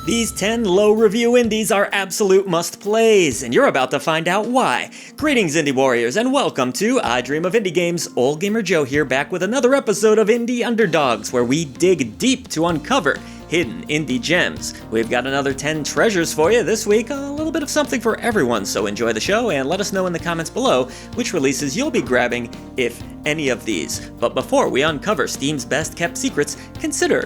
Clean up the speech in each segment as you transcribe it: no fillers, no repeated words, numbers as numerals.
These 10 low review indies are absolute must-plays, and you're about to find out why. Greetings, Indie Warriors, and welcome to I Dream of Indie Games. Old Gamer Joe here, back with another episode of Indie Underdogs, where we dig deep to uncover hidden indie gems. We've got another 10 treasures for you this week, a little bit of something for everyone, so enjoy the show and let us know in the comments below which releases you'll be grabbing, if any of these. But before we uncover Steam's best kept secrets, consider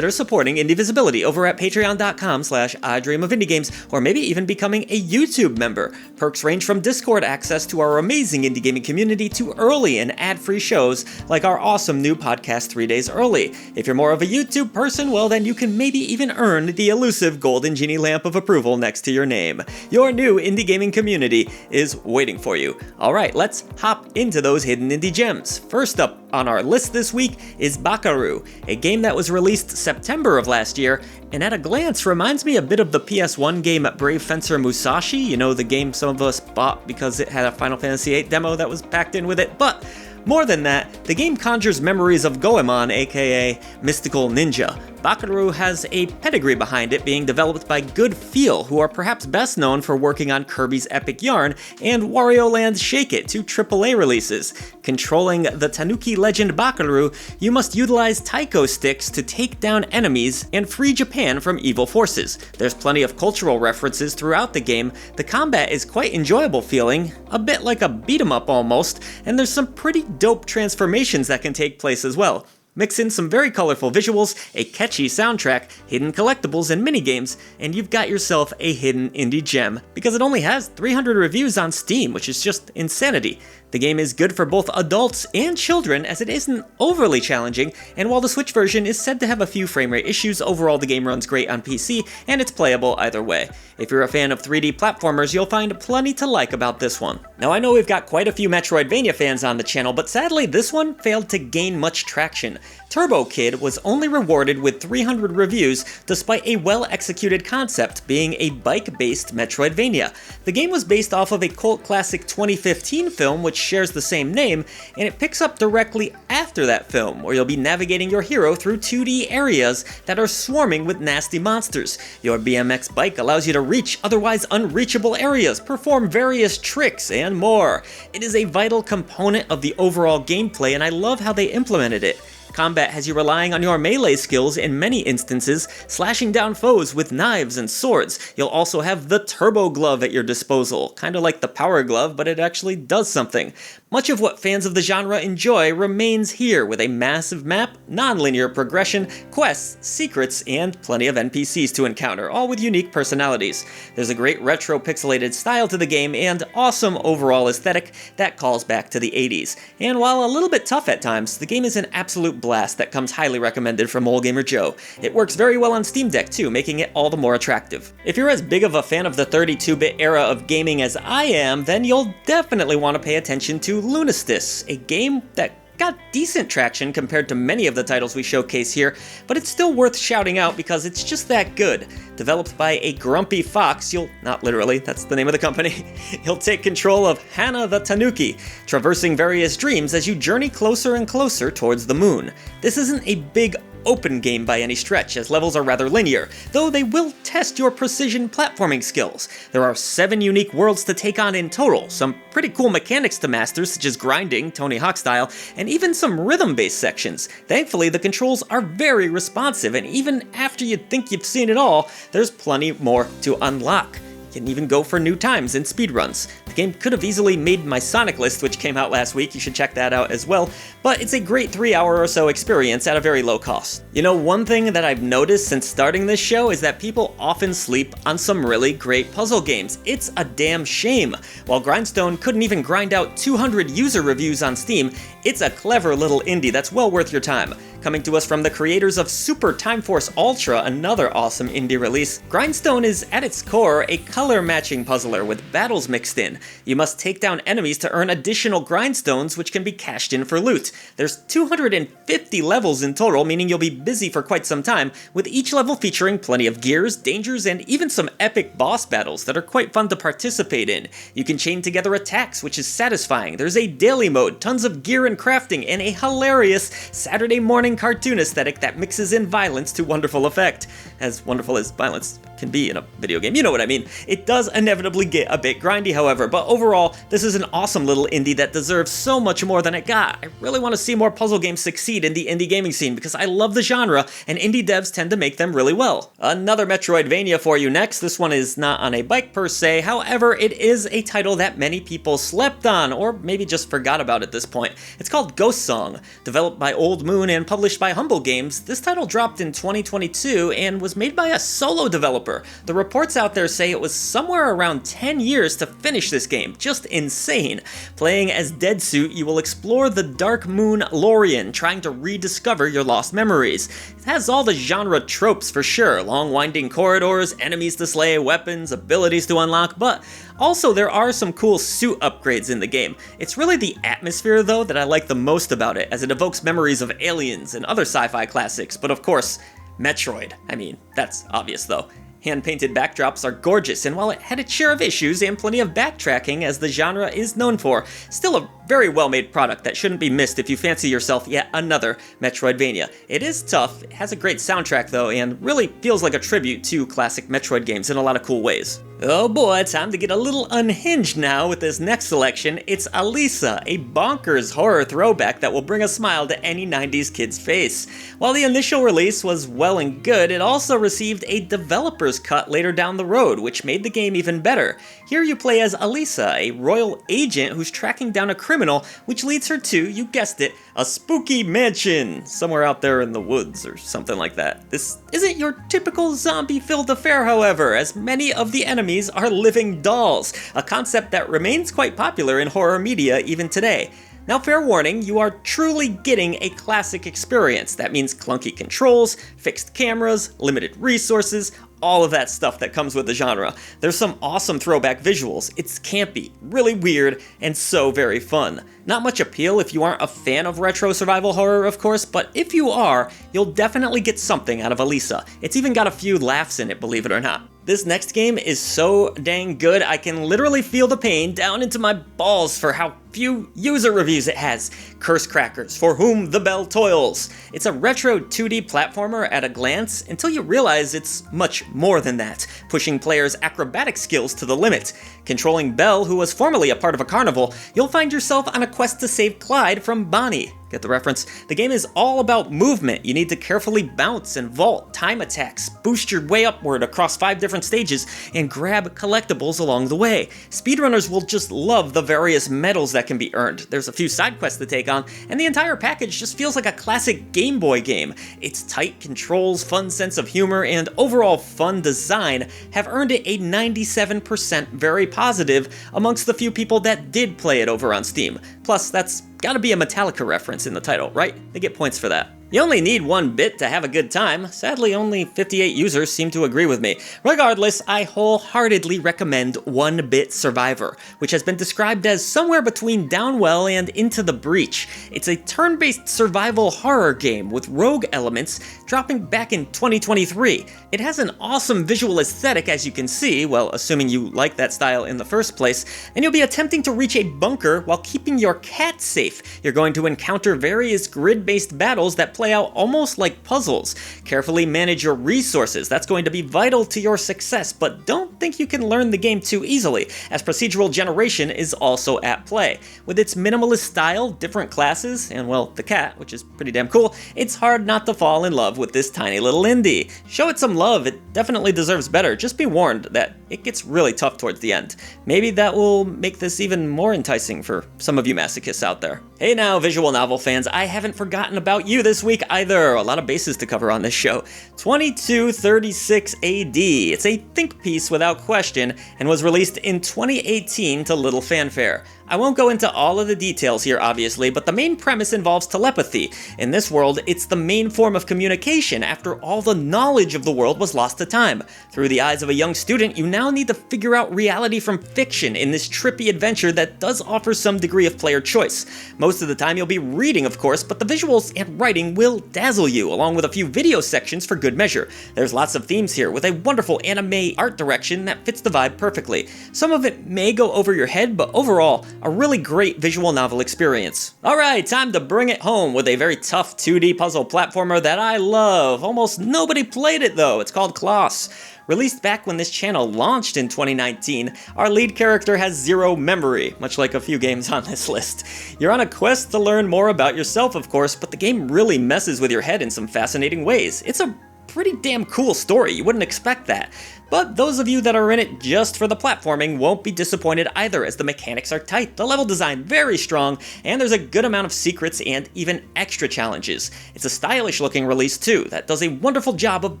supporting Indie Visibility over at patreon.com/idreamofindiegames, or maybe even becoming a YouTube member. Perks range from Discord access to our amazing indie gaming community to early and ad-free shows like our awesome new podcast 3 days early. If you're more of a YouTube person, well then you can maybe even earn the elusive golden genie lamp of approval next to your name. Your new indie gaming community is waiting for you. Alright, let's hop into those hidden indie gems. First up on our list this week is BAKERU, a game that was released September of last year, and at a glance reminds me a bit of the PS1 game Brave Fencer Musashi, you know, the game some of us bought because it had a Final Fantasy VIII demo that was packed in with it, but more than that, the game conjures memories of Goemon, aka Mystical Ninja. BAKERU has a pedigree behind it, being developed by Good Feel, who are perhaps best known for working on Kirby's Epic Yarn and Wario Land's Shake It, two AAA releases. Controlling the Tanuki legend BAKERU, you must utilize taiko sticks to take down enemies and free Japan from evil forces. There's plenty of cultural references throughout the game, the combat is quite enjoyable feeling, a bit like a beat-em-up almost, and there's some pretty dope transformations that can take place as well. Mix in some very colorful visuals, a catchy soundtrack, hidden collectibles, and minigames, and you've got yourself a hidden indie gem, because it only has 300 reviews on Steam, which is just insanity. The game is good for both adults and children, as it isn't overly challenging, and while the Switch version is said to have a few frame rate issues, overall the game runs great on PC, and it's playable either way. If you're a fan of 3D platformers, you'll find plenty to like about this one. Now I know we've got quite a few Metroidvania fans on the channel, but sadly this one failed to gain much traction. Turbo Kid was only rewarded with 300 reviews, despite a well-executed concept being a bike-based Metroidvania. The game was based off of a cult classic 2015 film which shares the same name, and it picks up directly after that film, where you'll be navigating your hero through 2D areas that are swarming with nasty monsters. Your BMX bike allows you to reach otherwise unreachable areas, perform various tricks, and more. It is a vital component of the overall gameplay, and I love how they implemented it. Combat has you relying on your melee skills in many instances, slashing down foes with knives and swords. You'll also have the Turbo Glove at your disposal, kinda like the Power Glove, but it actually does something. Much of what fans of the genre enjoy remains here, with a massive map, non-linear progression, quests, secrets, and plenty of NPCs to encounter, all with unique personalities. There's a great retro pixelated style to the game and awesome overall aesthetic that calls back to the 80s. And while a little bit tough at times, the game is an absolute blast that comes highly recommended from Old Gamer Joe. It works very well on Steam Deck too, making it all the more attractive. If you're as big of a fan of the 32-bit era of gaming as I am, then you'll definitely want to pay attention to Lunistice, a game that got decent traction compared to many of the titles we showcase here, but it's still worth shouting out because it's just that good. Developed by a grumpy fox, not literally, that's the name of the company, you'll take control of Hana the Tanuki, traversing various dreams as you journey closer and closer towards the moon. This isn't a big open game by any stretch, as levels are rather linear, though they will test your precision platforming skills. There are 7 unique worlds to take on in total, some pretty cool mechanics to master such as grinding, Tony Hawk style, and even some rhythm-based sections. Thankfully, the controls are very responsive, and even after you think you've seen it all, there's plenty more to unlock. You can even go for new times in speedruns. The game could have easily made my Sonic list, which came out last week, you should check that out as well, but it's a great 3-hour or so experience at a very low cost. You know, one thing that I've noticed since starting this show is that people often sleep on some really great puzzle games. It's a damn shame. While Grindstone couldn't even grind out 200 user reviews on Steam, it's a clever little indie that's well worth your time. Coming to us from the creators of Super Time Force Ultra, another awesome indie release, Grindstone is at its core a color-matching puzzler with battles mixed in. You must take down enemies to earn additional grindstones, which can be cashed in for loot. There's 250 levels in total, meaning you'll be busy for quite some time, with each level featuring plenty of gears, dangers, and even some epic boss battles that are quite fun to participate in. You can chain together attacks, which is satisfying. There's a daily mode, tons of gear and crafting, and a hilarious Saturday morning charming cartoon aesthetic that mixes in violence to wonderful effect. As wonderful as violence can be in a video game, you know what I mean. It does inevitably get a bit grindy, however, but overall, this is an awesome little indie that deserves so much more than it got. I really want to see more puzzle games succeed in the indie gaming scene because I love the genre, and indie devs tend to make them really well. Another Metroidvania for you next. This one is not on a bike per se, however, it is a title that many people slept on, or maybe just forgot about at this point. It's called Ghost Song. Developed by Old Moon and published by Humble Games, this title dropped in 2022 and was made by a solo developer. The reports out there say it was somewhere around 10 years to finish this game. Just insane. Playing as Dead Suit, you will explore the Dark Moon Lorien, trying to rediscover your lost memories. It has all the genre tropes for sure. Long winding corridors, enemies to slay, weapons, abilities to unlock, but also there are some cool suit upgrades in the game. It's really the atmosphere though that I like the most about it, as it evokes memories of Aliens and other sci-fi classics, but of course, Metroid. I mean, that's obvious though. Hand-painted backdrops are gorgeous, and while it had its share of issues and plenty of backtracking as the genre is known for, still a very well-made product that shouldn't be missed if you fancy yourself yet another Metroidvania. It is tough, it has a great soundtrack though, and really feels like a tribute to classic Metroid games in a lot of cool ways. Oh boy, time to get a little unhinged now with this next selection. It's Alisa, a bonkers horror throwback that will bring a smile to any 90s kid's face. While the initial release was well and good, it also received a developer's cut later down the road, which made the game even better. Here you play as Alisa, a royal agent who's tracking down a criminal, which leads her to, you guessed it, a spooky mansion, somewhere out there in the woods or something like that. This isn't your typical zombie-filled affair, however, as many of the enemies are living dolls, a concept that remains quite popular in horror media even today. Now, fair warning, you are truly getting a classic experience. That means clunky controls, fixed cameras, limited resources, all of that stuff that comes with the genre. There's some awesome throwback visuals. It's campy, really weird, and so very fun. Not much appeal if you aren't a fan of retro survival horror, of course, but if you are, you'll definitely get something out of Alisa. It's even got a few laughs in it, believe it or not. This next game is so dang good, I can literally feel the pain down into my balls for how few user reviews it has. Curse Crackers, For Whom the Bell Toils. It's a retro 2D platformer at a glance until you realize it's much more than that, pushing players' acrobatic skills to the limit. Controlling Belle, who was formerly a part of a carnival, you'll find yourself on a quest to save Clyde from Bonnie. Get the reference? The game is all about movement. You need to carefully bounce and vault, time attacks, boost your way upward across 5 different stages, and grab collectibles along the way. Speedrunners will just love the various medals that can be earned. There's a few side quests to take on, and the entire package just feels like a classic Game Boy game. Its tight controls, fun sense of humor, and overall fun design have earned it a 97% very positive amongst the few people that did play it over on Steam. Plus, that's gotta be a Metallica reference in the title, right? They get points for that. You only need 1 bit to have a good time. Sadly, only 58 users seem to agree with me. Regardless, I wholeheartedly recommend 1-Bit Survivor, which has been described as somewhere between Downwell and Into the Breach. It's a turn-based survival horror game with rogue elements, dropping back in 2023. It has an awesome visual aesthetic, as you can see, well, assuming you like that style in the first place, and you'll be attempting to reach a bunker while keeping your cat safe. You're going to encounter various grid-based battles that play out almost like puzzles. Carefully manage your resources. That's going to be vital to your success, but don't think you can learn the game too easily, as procedural generation is also at play. With its minimalist style, different classes, and well, the cat, which is pretty damn cool, it's hard not to fall in love with this tiny little indie. Show it some love, it definitely deserves better. Just be warned that it gets really tough towards the end. Maybe that will make this even more enticing for some of you masochists out there. Hey now, visual novel fans, I haven't forgotten about you this week either. A lot of bases to cover on this show. 2236 AD. It's a think piece without question, and was released in 2018 to little fanfare. I won't go into all of the details here, obviously, but the main premise involves telepathy. In this world, it's the main form of communication after all the knowledge of the world was lost to time. Through the eyes of a young student, you now need to figure out reality from fiction in this trippy adventure that does offer some degree of player choice. Most of the time you'll be reading, of course, but the visuals and writing will dazzle you, along with a few video sections for good measure. There's lots of themes here, with a wonderful anime art direction that fits the vibe perfectly. Some of it may go over your head, but overall, a really great visual novel experience. Alright, time to bring it home with a very tough 2D puzzle platformer that I love. Almost nobody played it though. It's called KLAUS. Released back when this channel launched in 2019, our lead character has zero memory, much like a few games on this list. You're on a quest to learn more about yourself, of course, but the game really messes with your head in some fascinating ways. It's a pretty damn cool story, you wouldn't expect that. But those of you that are in it just for the platforming won't be disappointed either, as the mechanics are tight, the level design very strong, and there's a good amount of secrets and even extra challenges. It's a stylish looking release too, that does a wonderful job of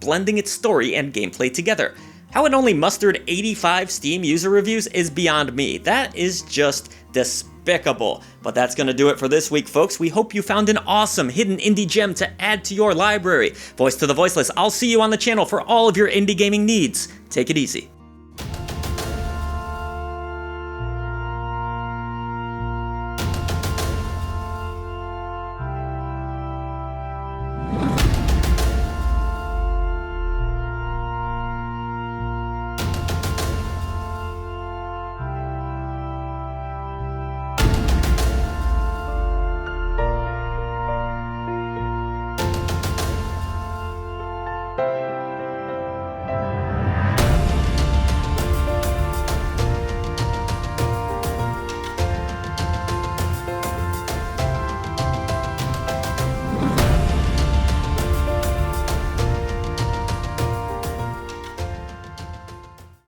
blending its story and gameplay together. How it only mustered 85 Steam user reviews is beyond me. That is just despicable. But that's gonna do it for this week, folks. We hope you found an awesome hidden indie gem to add to your library. Voice to the voiceless, I'll see you on the channel for all of your indie gaming needs. Take it easy.